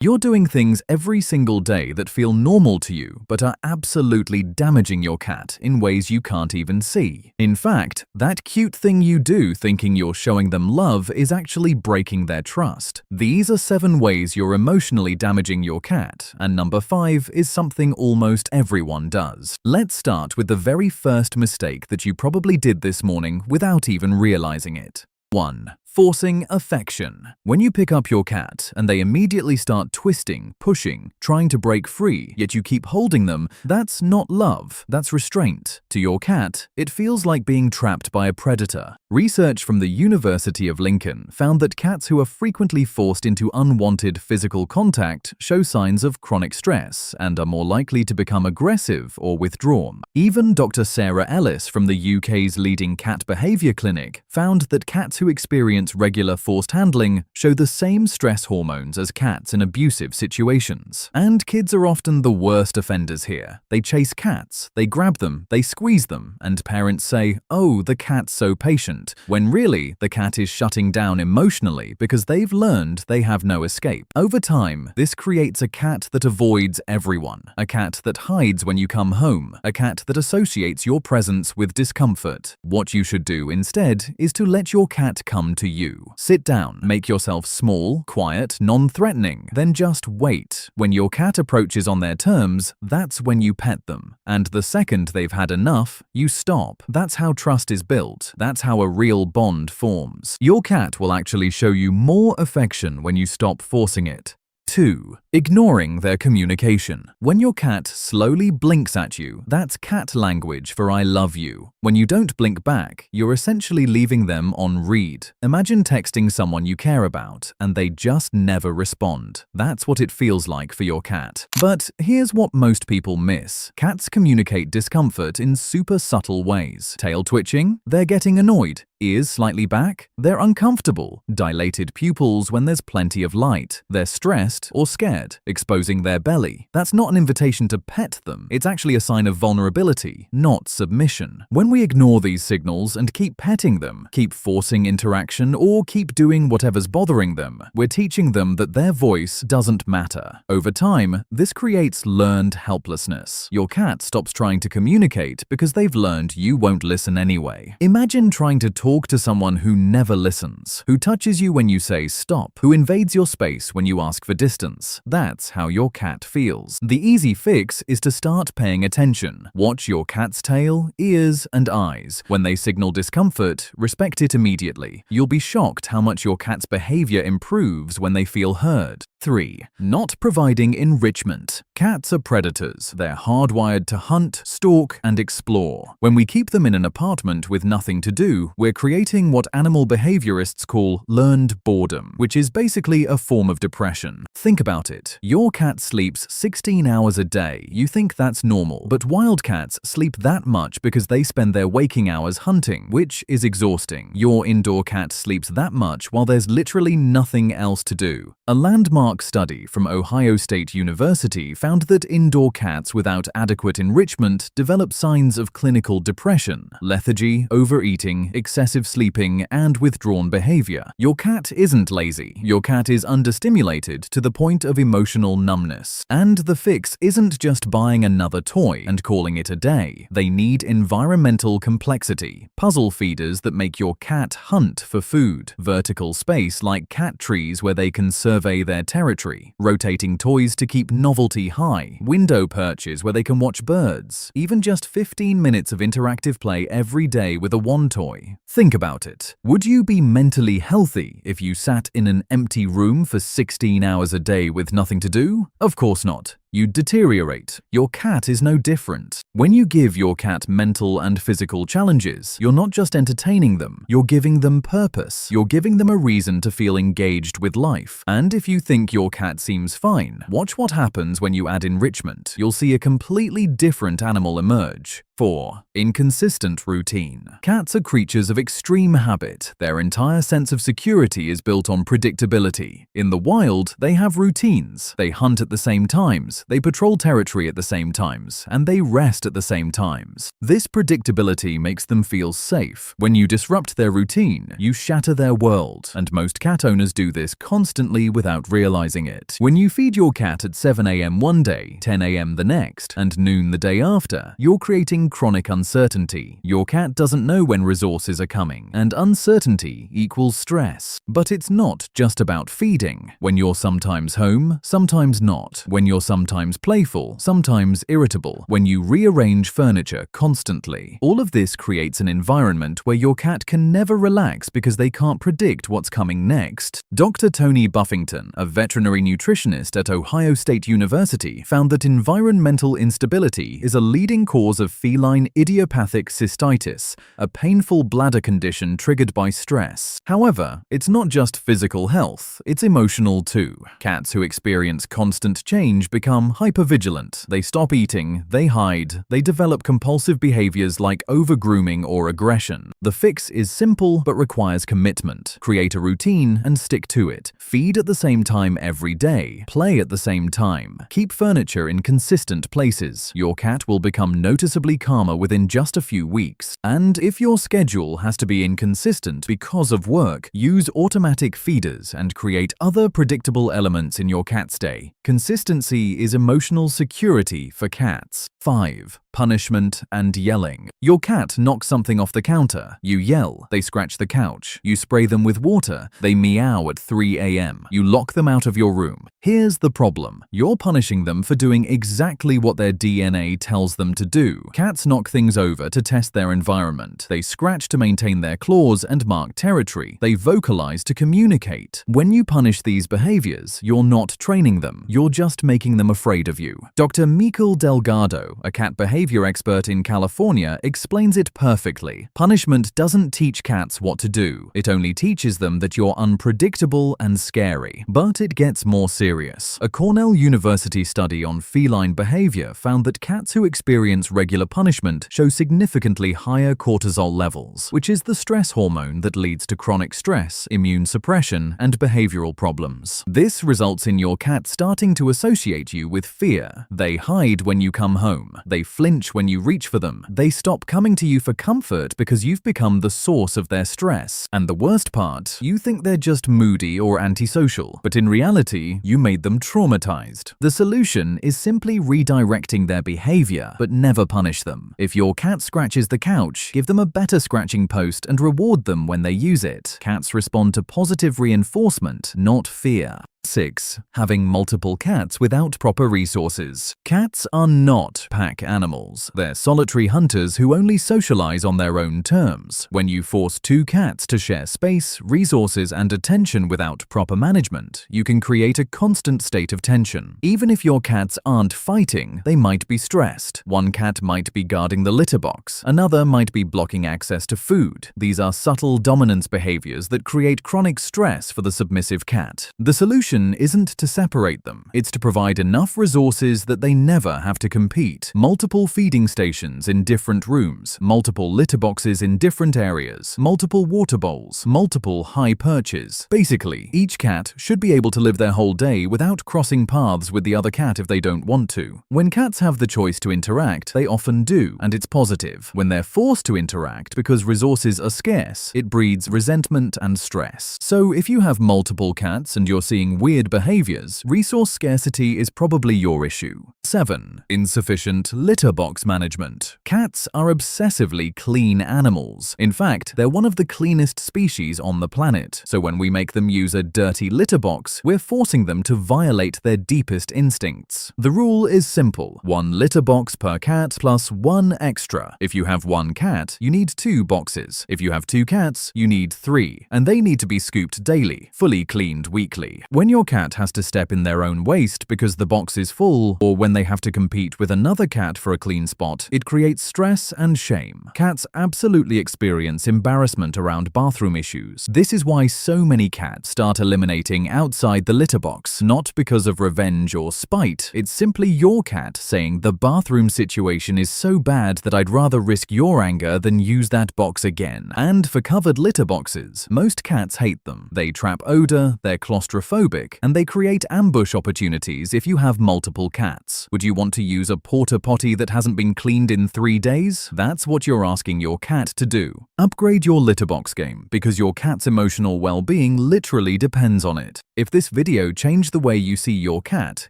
You're doing things every single day that feel normal to you but are absolutely damaging your cat in ways you can't even see. In fact, that cute thing you do thinking you're showing them love is actually breaking their trust. These are 7 ways you're emotionally damaging your cat, and number 5 is something almost everyone does. Let's start with the very first mistake that you probably did this morning without even realizing it. 1. Forcing affection. When you pick up your cat and they immediately start twisting, pushing, trying to break free, yet you keep holding them, that's not love, that's restraint. To your cat, it feels like being trapped by a predator. Research from the University of Lincoln found that cats who are frequently forced into unwanted physical contact show signs of chronic stress and are more likely to become aggressive or withdrawn. Even Dr. Sarah Ellis from the UK's leading cat behaviour clinic found that cats who experience regular forced handling show the same stress hormones as cats in abusive situations. And kids are often the worst offenders here. They chase cats, they grab them, they squeeze them, and parents say, "Oh, the cat's so patient," when really the cat is shutting down emotionally because they've learned they have no escape. Over time, this creates a cat that avoids everyone, a cat that hides when you come home, a cat that associates your presence with discomfort. What you should do instead is to let your cat come to you. Sit down, make yourself small, quiet, non-threatening, then just wait. When your cat approaches on their terms, that's when you pet them. And the second they've had enough, you stop. That's how trust is built. That's how a real bond forms. Your cat will actually show you more affection when you stop forcing it. 2. Ignoring their communication. When your cat slowly blinks at you, that's cat language for "I love you." When you don't blink back, you're essentially leaving them on read. Imagine texting someone you care about and they just never respond. That's what it feels like for your cat. But here's what most people miss. Cats communicate discomfort in super subtle ways. Tail twitching? They're getting annoyed. Ears slightly back? They're uncomfortable. Dilated pupils when there's plenty of light. They're stressed or scared, exposing their belly. That's not an invitation to pet them. It's actually a sign of vulnerability, not submission. When we ignore these signals and keep petting them, keep forcing interaction, or keep doing whatever's bothering them, we're teaching them that their voice doesn't matter. Over time, this creates learned helplessness. Your cat stops trying to communicate because they've learned you won't listen anyway. Imagine trying to talk to someone who never listens, who touches you when you say stop, who invades your space when you ask for distance. That's how your cat feels. The easy fix is to start paying attention. Watch your cat's tail, ears, and eyes. When they signal discomfort, respect it immediately. You'll be shocked how much your cat's behavior improves when they feel heard. 3. Not providing enrichment. Cats are predators. They're hardwired to hunt, stalk, and explore. When we keep them in an apartment with nothing to do, we're creating what animal behaviorists call learned boredom, which is basically a form of depression. Think about it. Your cat sleeps 16 hours a day. You think that's normal, but wild cats sleep that much because they spend their waking hours hunting, which is exhausting. Your indoor cat sleeps that much while there's literally nothing else to do. A landmark study from Ohio State University found that indoor cats without adequate enrichment develop signs of clinical depression, lethargy, overeating, excessive sleeping, and withdrawn behavior. Your cat isn't lazy. Your cat is understimulated to the point of emotional numbness. And the fix isn't just buying another toy and calling it a day. They need environmental complexity, puzzle feeders that make your cat hunt for food, vertical space like cat trees where they can survey their territory, rotating toys to keep novelty high, window perches where they can watch birds, even just 15 minutes of interactive play every day with a wand toy. Think about it. Would you be mentally healthy if you sat in an empty room for 16 hours a day with nothing to do? Of course not. You'd deteriorate. Your cat is no different. When you give your cat mental and physical challenges, you're not just entertaining them, you're giving them purpose. You're giving them a reason to feel engaged with life. And if you think your cat seems fine, watch what happens when you add enrichment. You'll see a completely different animal emerge. 4. Inconsistent routine. Cats are creatures of extreme habit. Their entire sense of security is built on predictability. In the wild, they have routines. They hunt at the same times, they patrol territory at the same times, and they rest at the same times. This predictability makes them feel safe. When you disrupt their routine, you shatter their world, and most cat owners do this constantly without realizing it. When you feed your cat at 7 a.m. one day, 10 a.m. the next, and noon the day after, you're creating chronic uncertainty. Your cat doesn't know when resources are coming, and uncertainty equals stress. But it's not just about feeding. When you're sometimes home, sometimes not. When you're sometimes playful, sometimes irritable. When you rearrange furniture constantly. All of this creates an environment where your cat can never relax because they can't predict what's coming next. Dr. Tony Buffington, a veterinary nutritionist at Ohio State University, found that environmental instability is a leading cause of feline idiopathic cystitis, a painful bladder condition triggered by stress. However, it's not just physical health, it's emotional too. Cats who experience constant change become hypervigilant. They stop eating, they hide, they develop compulsive behaviors like over-grooming or aggression. The fix is simple but requires commitment. Create a routine and stick to it. Feed at the same time every day. Play at the same time. Keep furniture in consistent places. Your cat will become noticeably calmer within just a few weeks. And if your schedule has to be inconsistent because of work, use automatic feeders and create other predictable elements in your cat's day. Consistency is emotional security for cats. 5. Punishment and yelling. Your cat knocks something off the counter. You yell. They scratch the couch. You spray them with water. They meow at 3 a.m. You lock them out of your room. Here's the problem. You're punishing them for doing exactly what their DNA tells them to do. Cats knock things over to test their environment. They scratch to maintain their claws and mark territory. They vocalize to communicate. When you punish these behaviors, you're not training them. You're just making them afraid of you. Dr. Michael Delgado, a cat behavior expert in California, explains it perfectly. Punishment doesn't teach cats what to do. It only teaches them that you're unpredictable and scary. But it gets more serious. A Cornell University study on feline behavior found that cats who experience regular punishment show significantly higher cortisol levels, which is the stress hormone that leads to chronic stress, immune suppression, and behavioral problems. This results in your cat starting to associate you with fear. They hide when you come home. They flinch when you reach for them. They stop coming to you for comfort because you've become the source of their stress. And the worst part, you think they're just moody or antisocial, but in reality, you made them traumatized. The solution is simply redirecting their behavior, but never punish them. If your cat scratches the couch, give them a better scratching post and reward them when they use it. Cats respond to positive reinforcement, not fear. 6. Having multiple cats without proper resources. Cats are not pack animals. They're solitary hunters who only socialize on their own terms. When you force two cats to share space, resources, and attention without proper management, you can create a constant state of tension. Even if your cats aren't fighting, they might be stressed. One cat might be guarding the litter box. Another might be blocking access to food. These are subtle dominance behaviors that create chronic stress for the submissive cat. The solution isn't to separate them. It's to provide enough resources that they never have to compete. Multiple feeding stations in different rooms, multiple litter boxes in different areas, multiple water bowls, multiple high perches. Basically, each cat should be able to live their whole day without crossing paths with the other cat if they don't want to. When cats have the choice to interact, they often do, and it's positive. When they're forced to interact because resources are scarce, it breeds resentment and stress. So if you have multiple cats and you're seeing weird behaviors, resource scarcity is probably your issue. 7. Insufficient litter box management. Cats are obsessively clean animals. In fact, they're one of the cleanest species on the planet. So when we make them use a dirty litter box, we're forcing them to violate their deepest instincts. The rule is simple. 1 litter box per cat plus 1 extra. If you have 1 cat, you need 2 boxes. If you have 2 cats, you need 3. And they need to be scooped daily, fully cleaned weekly. When your cat has to step in their own waste because the box is full, or when they have to compete with another cat for a clean spot, it creates stress and shame. Cats absolutely experience embarrassment around bathroom issues. This is why so many cats start eliminating outside the litter box, not because of revenge or spite. It's simply your cat saying the bathroom situation is so bad that I'd rather risk your anger than use that box again. And for covered litter boxes, most cats hate them. They trap odor, they're claustrophobic, and they create ambush opportunities if you have multiple cats. Would you want to use a porta potty that hasn't been cleaned in 3 days? That's what you're asking your cat to do. Upgrade your litter box game because your cat's emotional well-being literally depends on it. If this video changed the way you see your cat,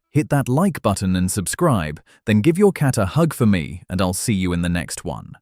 hit that like button and subscribe, then give your cat a hug for me and I'll see you in the next one.